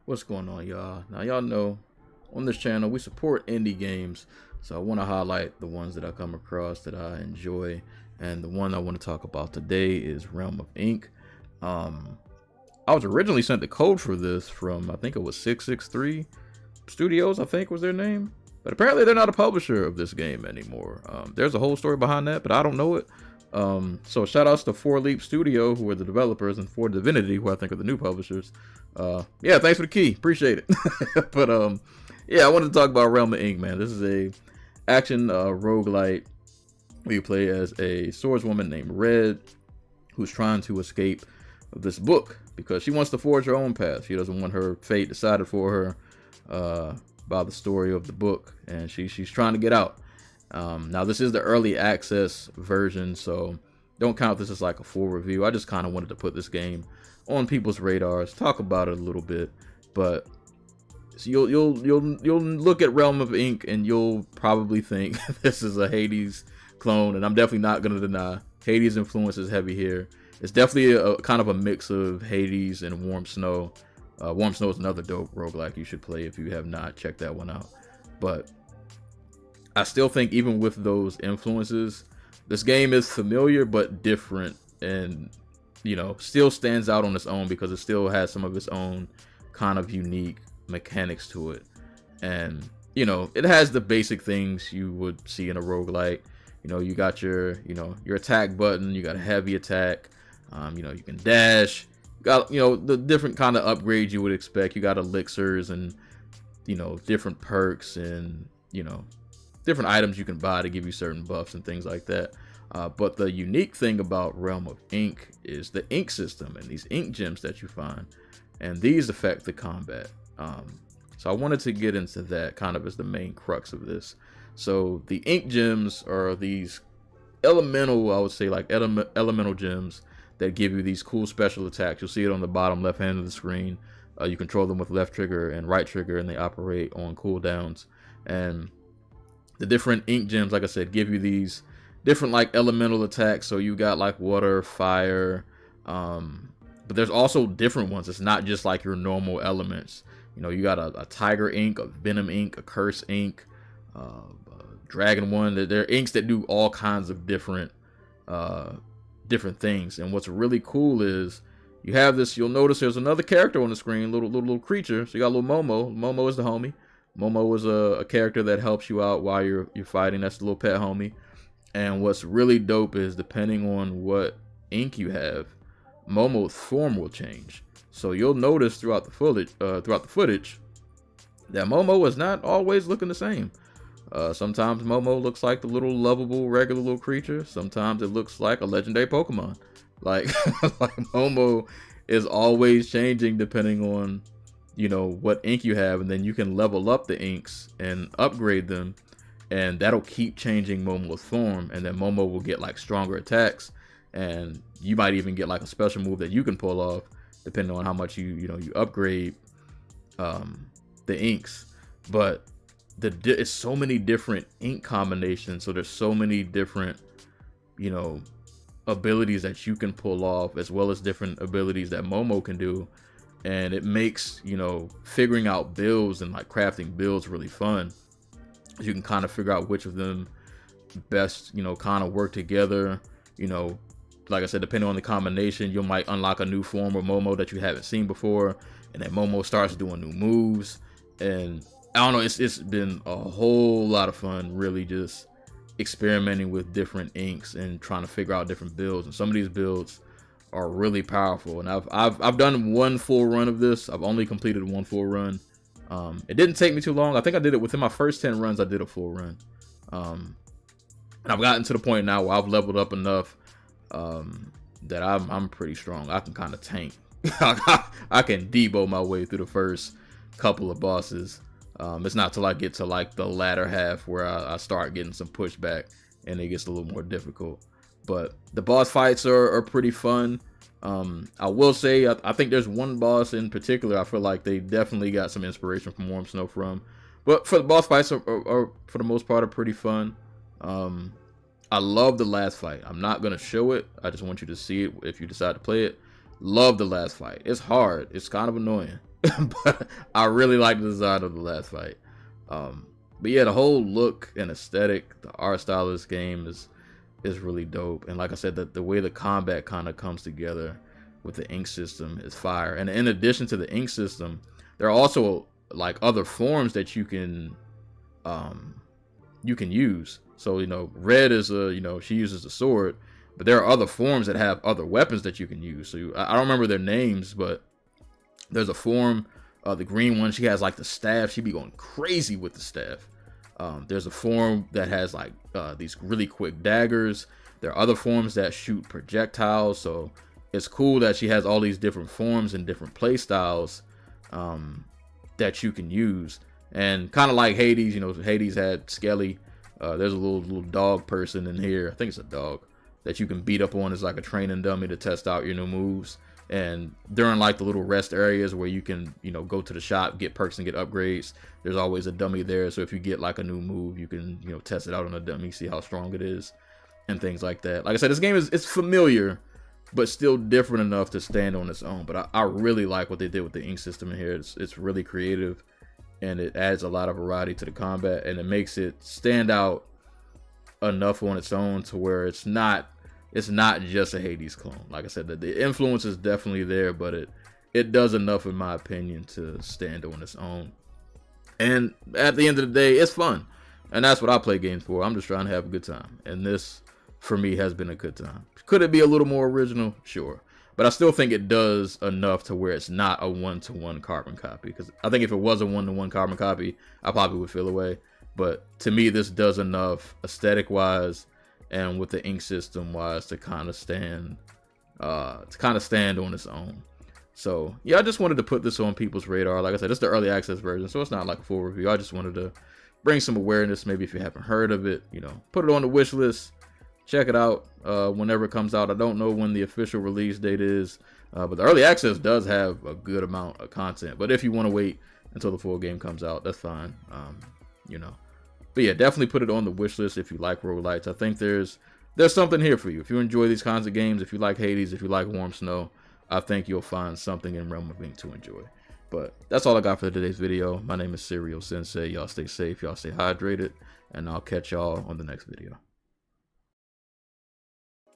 What's going on, y'all? Now, y'all know on this channel we support indie games, so I want to highlight the ones that I come across that I enjoy. And the one I want to talk about today is Realm of Ink. Um, I was originally sent the code for this from, I think it was 663 Studios, I think was their name. But apparently they're not a publisher of this game anymore. There's a whole story behind that, but I don't know it. So shout outs to 4 Leap Studio, who are the developers, and 4 Divinity, who I think are the new publishers. Yeah, thanks for the key. Appreciate it. But yeah, I wanted to talk about Realm of Ink, man. This is a action roguelite where you play as a swordswoman named Red, who's trying to escape this book because she wants to forge her own path. She doesn't want her fate decided for her by the story of the book, and she's trying to get out. Now this is the early access version, so don't count this as like a full review. I just kind of wanted to put this game on people's radars, talk about it a little bit. But so you'll look at Realm of Ink and you'll probably think this is a Hades clone, and I'm definitely not gonna deny Hades influence is heavy here. It's definitely a kind of a mix of Hades and Warm Snow. Warm Snow is another dope roguelike you should play if you have not checked that one out. But I still think even with those influences, this game is familiar but different, and still stands out on its own because it still has some of its own kind of unique mechanics to it. And it has the basic things you would see in a roguelike. You got your your attack button, you got a heavy attack, you can dash, you got the different kind of upgrades you would expect. You got elixirs and different perks and different items you can buy to give you certain buffs and things like that. But the unique thing about Realm of Ink is the ink system and these ink gems that you find, and these affect the combat. So I wanted to get into that kind of as the main crux of this. So the ink gems are these elemental, I would say like elemental gems that give you these cool special attacks. You'll see it on the bottom left hand of the screen. You control them with left trigger and right trigger, and they operate on cooldowns. And the different ink gems, like I said, give you these different like elemental attacks. So you got like water, fire, but there's also different ones. It's not just like your normal elements. You got a tiger ink, a venom ink, a curse ink, a dragon one. They're inks that do all kinds of different things. And what's really cool is you have this. You'll notice there's another character on the screen, little creature. So you got little Momo. Momo is the homie. Momo is a character that helps you out while you're fighting. That's the little pet homie. And what's really dope is depending on what ink you have, Momo's form will change. So you'll notice throughout the footage that Momo is not always looking the same. Sometimes Momo looks like the little lovable regular little creature. Sometimes it looks like a legendary Pokemon. Like Momo is always changing depending on what ink you have, and then you can level up the inks and upgrade them, and that'll keep changing Momo's form, and then Momo will get like stronger attacks, and you might even get like a special move that you can pull off depending on how much you upgrade the inks. But it's so many different ink combinations, so there's so many different abilities that you can pull off, as well as different abilities that Momo can do. And it makes figuring out builds and like crafting builds really fun. You can kind of figure out which of them best kind of work together. Like I said, depending on the combination, you might unlock a new form of Momo that you haven't seen before, and then Momo starts doing new moves. And I don't know, it's been a whole lot of fun, really, just experimenting with different inks and trying to figure out different builds. And some of these builds are really powerful, and I've done one full run of this. I've only completed one full run. It didn't take me too long. I think I did it within my first 10 runs. I did a full run, and I've gotten to the point now where I've leveled up enough that I'm pretty strong. I can kind of tank. I can debo my way through the first couple of bosses. It's not till I get to like the latter half where I start getting some pushback and it gets a little more difficult. But the boss fights are pretty fun. I will say I think there's one boss in particular I feel like they definitely got some inspiration from Warm Snow from. But for the boss fights are for the most part are pretty fun. I love the last fight. I'm not gonna show it. I just want you to see it if you decide to play it. Love the last fight. It's hard. It's kind of annoying. but I really like the design of the last fight. But yeah, the whole look and aesthetic, the art style of this game is really dope. And like I said, the way the combat kind of comes together with the ink system is fire. And in addition to the ink system, there are also like other forms that you can use. So, you know, Red is she uses a sword, but there are other forms that have other weapons that you can use. So I don't remember their names, but there's a form, the green one, she has like the staff. She be going crazy with the staff. There's a form that has like these really quick daggers. There are other forms that shoot projectiles. So it's cool that she has all these different forms and different play styles that you can use. And kind of like Hades, you know, Hades had Skelly. There's a little dog person in here. I think it's a dog that you can beat up on as like a training dummy to test out your new moves. And during like the little rest areas where you can, you know, go to the shop, get perks and get upgrades, there's always a dummy there. So if you get like a new move, you can, you know, test it out on a dummy, see how strong it is and things like that. Like I said, this game it's familiar, but still different enough to stand on its own. But I really like what they did with the ink system in here. It's really creative, and it adds a lot of variety to the combat, and it makes it stand out enough on its own to where it's not just a Hades clone. Like I said, the influence is definitely there, but it does enough, in my opinion, to stand on its own. And at the end of the day, it's fun, and that's what I play games for. I'm just trying to have a good time, and this, for me, has been a good time. Could it be a little more original? Sure. But I still think it does enough to where it's not a one-to-one carbon copy. Because I think if it was a one-to-one carbon copy, I probably would feel away. But to me, this does enough aesthetic-wise and with the ink system-wise to kind of stand on its own. So yeah, I just wanted to put this on people's radar. Like I said, it's the early access version, so it's not like a full review. I just wanted to bring some awareness. Maybe if you haven't heard of it, you know, put it on the wish list. Check it out whenever it comes out. I don't know when the official release date is, but the early access does have a good amount of content. But if you want to wait until the full game comes out, that's fine. You know, but yeah, definitely put it on the wish list if you like roguelites. I think there's something here for you. If you enjoy these kinds of games, if you like Hades, if you like Warm Snow, I think you'll find something in Realm of Ink to enjoy. But that's all I got for today's video. My name is Serial Sensei. Y'all stay safe. Y'all stay hydrated. And I'll catch y'all on the next video.